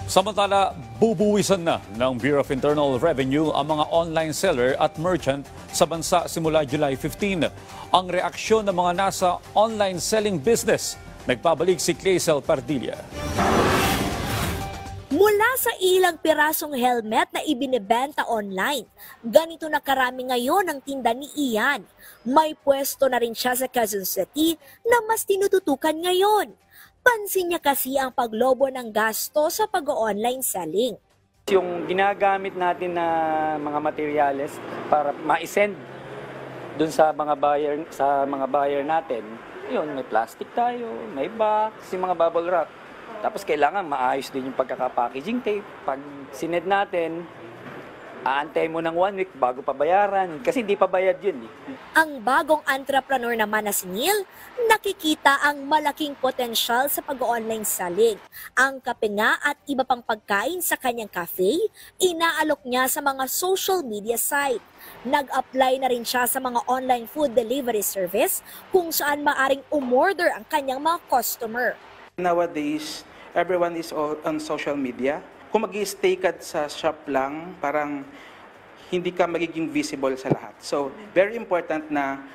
Samantala, bubuwisan na ng Bureau of Internal Revenue ang mga online seller at merchant sa bansa simula July 15. Ang reaksyon ng mga nasa online selling business, nagpabalik si Clazel Pardilla. Mula sa ilang pirasong helmet na ibinebenta online, ganito na karami ngayon ang tinda ni Ian. May pwesto na rin siya sa Quezon City na mas tinututukan ngayon. Pansin niya kasi ang paglobo ng gasto sa pag-online selling. Yung ginagamit natin na mga materyales para ma-send dun sa mga buyer natin, yun, may plastic tayo, may box, yung mga bubble wrap. Tapos kailangan maayos din yung pagkaka-packaging tape. Pag sined natin, aantay mo ng 1 week bago pa bayaran kasi hindi pa bayad yun. Ang bagong entrepreneur naman na si Neil, nakikita ang malaking potensyal sa pag-online selling. Ang kape nga at iba pang pagkain sa kanyang cafe, inaalok niya sa mga social media site. Nag-apply na rin siya sa mga online food delivery service kung saan maaring umorder ang kanyang mga customer. Nowadays, everyone is on social media. Kung mag-i-stay ka sa shop lang, parang hindi ka magiging visible sa lahat. So, very important na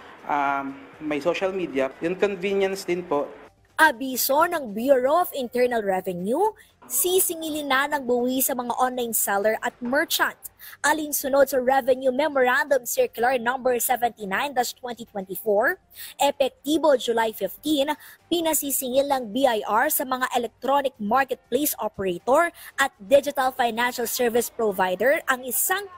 may social media. Yung convenience din po. Abiso ng Bureau of Internal Revenue, sisingilin na ng buwis sa mga online seller at merchant. Alinsunod sa Revenue Memorandum Circular No. 79-2024, epektibo July 15, pinasisingil ng BIR sa mga electronic marketplace operator at digital financial service provider ang 1%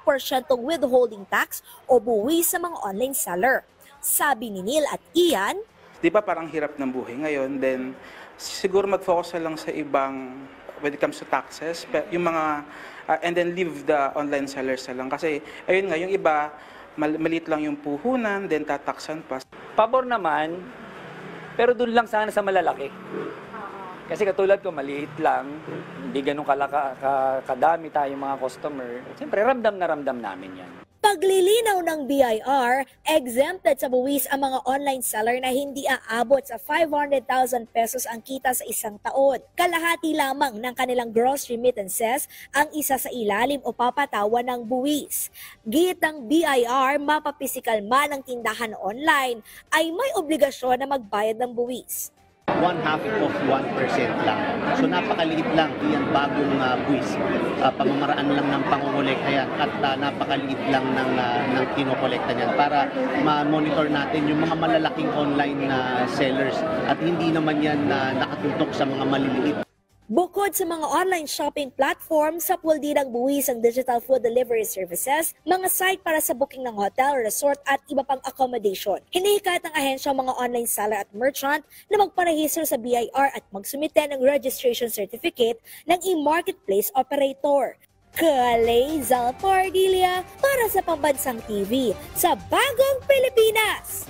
withholding tax o buwis sa mga online seller. Sabi ni Neil at Ian, Di ba parang hirap ng buhay ngayon, then siguro mag-focus na lang sa ibang when it comes to taxes, yung mga, and then leave the online sellers na lang. Kasi ayun nga, yung iba, maliit lang yung puhunan, then tataksan pa. Pabor naman, pero dun lang sana sa malalaki. Kasi katulad ko, maliit lang, hindi ganun kadami tayong mga customer. Siyempre, ramdam na ramdam namin yan. paglilinaw ng BIR, exempted sa buwis ang mga online seller na hindi aabot sa 500,000 pesos ang kita sa isang taon. Kalahati lamang ng kanilang gross remittances ang isa sa ilalim o papatawan ng buwis. Git ng BIR, mapapisikal man ang tindahan online, ay may obligasyon na magbayad ng buwis. 1/2 of 1% lang. So napakaliit lang yan bagong buwis. Pamamaraan lang ng pangongolekta yan at napakaliit lang ng kinokolekta niyan para ma-monitor natin yung mga malalaking online sellers at hindi naman yan nakatutok sa mga maliliit. Bukod sa mga online shopping platform, sapul din ang buwis ang digital food delivery services, mga site para sa booking ng hotel, resort at iba pang accommodation. Hinihikat ng ahensya ang mga online seller at merchant na magparehistro sa BIR at magsumite ng registration certificate ng e-marketplace operator. Clazel Pardilla para sa Pambansang TV sa Bagong Pilipinas.